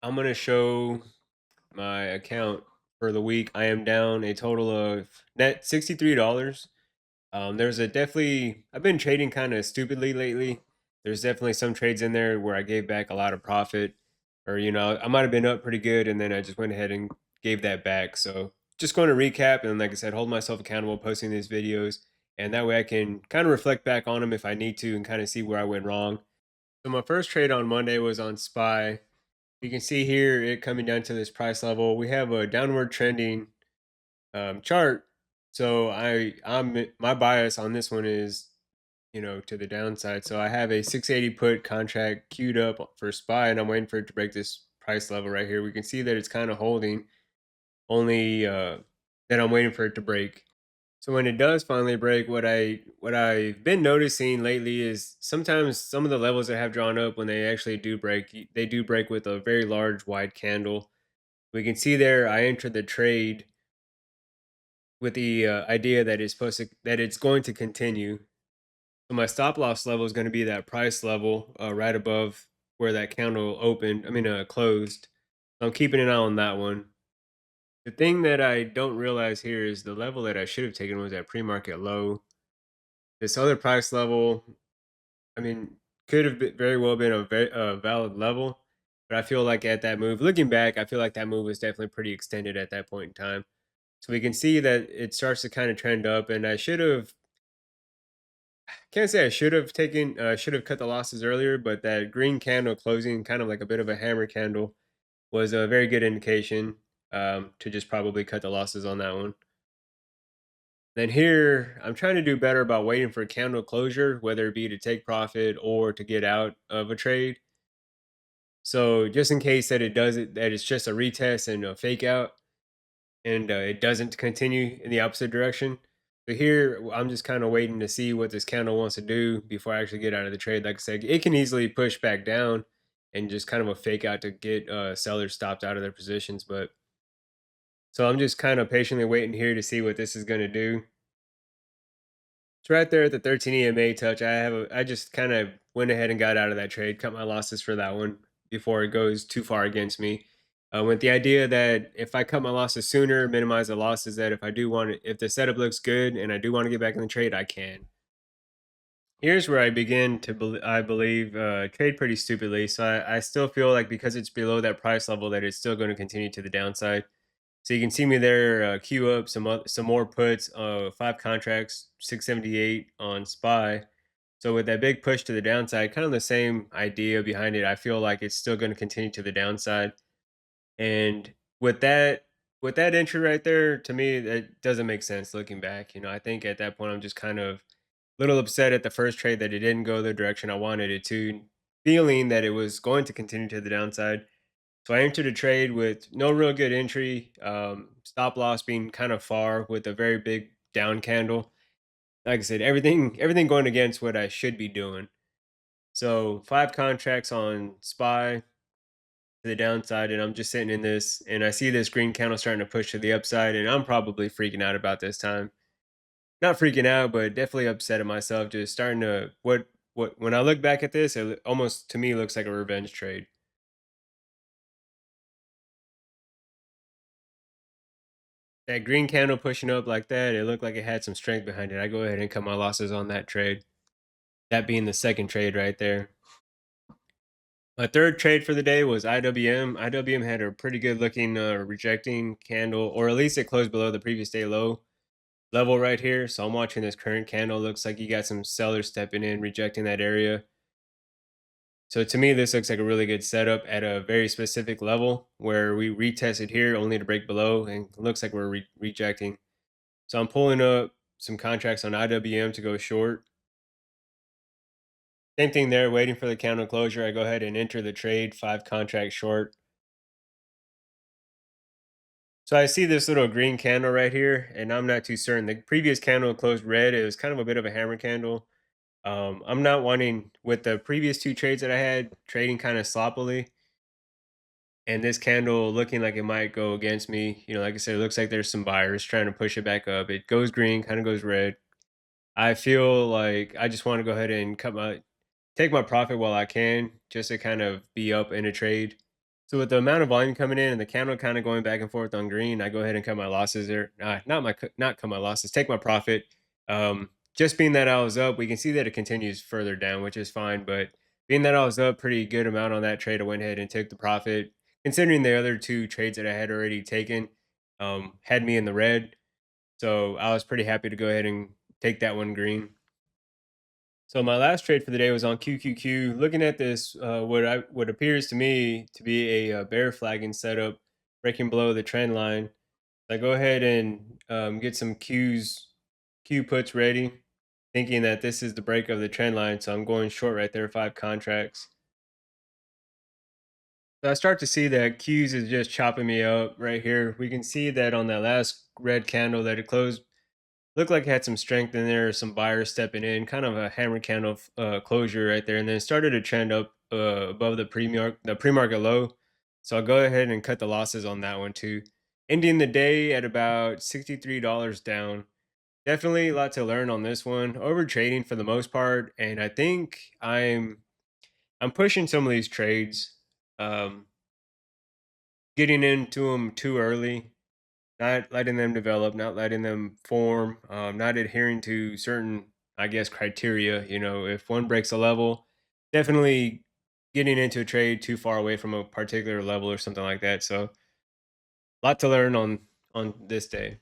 I'm gonna show my account for the week. I am down a total of net $63. There's a definitely I've been trading kind of stupidly lately. There's definitely some trades in there where I gave back a lot of profit, or I might have been up pretty good, and then I just went ahead and gave that back. So just going to recap and, like I said, hold myself accountable, posting these videos, and that way I can kind of reflect back on them if I need to, and kind of see where I went wrong. So my first trade on Monday was on SPY. You can see here it coming down to this price level. We have a downward trending chart. So my bias on this one is to the downside. So I have a 680 put contract queued up for SPY, and I'm waiting for it to break this price level right here. We can see that it's kind of holding, only that I'm waiting for it to break. So when it does finally break, what I've been noticing lately is sometimes some of the levels that have drawn up when they actually do break, they do break with a very large wide candle. We can see there I entered the trade with the idea that it's going to continue. So my stop loss level is going to be that price level right above where that candle opened. I mean, closed. So I'm keeping an eye on that one. The thing that I don't realize here is the level that I should have taken was at pre-market low. This other price level, I mean, could have very well been a valid level, but I feel like at that move, looking back, I feel like that move was definitely pretty extended at that point in time. So we can see that it starts to kind of trend up, and I should have can't say I should have cut the losses earlier, but that green candle closing kind of like a bit of a hammer candle was a very good indication to just probably cut the losses on that one. Then here, I'm trying to do better about waiting for candle closure, whether it be to take profit or to get out of a trade. So just in case that that it's just a retest and a fake out, and it doesn't continue in the opposite direction. So here, I'm just kind of waiting to see what this candle wants to do before I actually get out of the trade. Like I said, it can easily push back down and just kind of a fake out to get sellers stopped out of their positions. But so I'm just kind of patiently waiting here to see what this is going to do. It's right there at the 13 EMA touch. I just kind of went ahead and got out of that trade, cut my losses for that one before it goes too far against me. With the idea that if I cut my losses sooner, minimize the losses, that if I do want it, if the setup looks good and I do want to get back in the trade, I can. Here's where I begin to I believe trade pretty stupidly. So I still feel like because it's below that price level that it's still going to continue to the downside. So you can see me there queue up some more puts, five contracts, 678 on SPY. So with that big push to the downside, kind of the same idea behind it. I feel like it's still going to continue to the downside. And with that entry right there, to me, that doesn't make sense looking back. I think at that point I'm just kind of a little upset at the first trade that it didn't go the direction I wanted it to, feeling that it was going to continue to the downside. So I entered a trade with no real good entry, stop loss being kind of far with a very big down candle. Like I said, everything going against what I should be doing. So five contracts on SPY to the downside, and I'm just sitting in this, and I see this green candle starting to push to the upside, and I'm probably freaking out about this time. Not freaking out, but definitely upset at myself. Just starting to what when I look back at this, almost to me looks like a revenge trade. That green candle pushing up like that, it looked like it had some strength behind it. I go ahead and cut my losses on that trade. That being the second trade right there. My third trade for the day was IWM. IWM had a pretty good looking rejecting candle, or at least it closed below the previous day low level right here. So I'm watching this current candle. Looks like you got some sellers stepping in, rejecting that area. So to me, this looks like a really good setup at a very specific level where we retested here only to break below, and looks like we're rejecting. So I'm pulling up some contracts on IWM to go short. Same thing there, waiting for the candle closure. I go ahead and enter the trade, five contracts short. So I see this little green candle right here, and I'm not too certain. The previous candle closed red. It was kind of a bit of a hammer candle. I'm not wanting with the previous two trades that I had trading kind of sloppily, and this candle looking like it might go against me. Like I said, it looks like there's some buyers trying to push it back up. It goes green, kind of goes red. I feel like I just want to go ahead and take my profit while I can, just to kind of be up in a trade. So with the amount of volume coming in and the candle kind of going back and forth on green, I go ahead and cut my losses there. Not cut my losses, take my profit. Just being that I was up, we can see that it continues further down, which is fine. But being that I was up pretty good amount on that trade, I went ahead and took the profit. Considering the other two trades that I had already taken, had me in the red. So I was pretty happy to go ahead and take that one green. So my last trade for the day was on QQQ. Looking at this, what appears to me to be a bear flagging setup, breaking below the trend line. I go ahead and get some Q puts ready, thinking that this is the break of the trend line. So I'm going short right there, 5 contracts. So I start to see that Q's is just chopping me up right here. We can see that on that last red candle that it closed. Looked like it had some strength in there, some buyers stepping in, kind of a hammer candle closure right there, and then started to trend up above the pre-market low. So I'll go ahead and cut the losses on that one too. Ending the day at about $63 down. Definitely a lot to learn on this one. Over trading for the most part, and I think I'm pushing some of these trades, um, getting into them too early, not letting them develop, not letting them form, not adhering to certain, I guess, criteria. If one breaks a level, definitely getting into a trade too far away from a particular level or something like that. So, a lot to learn on this day.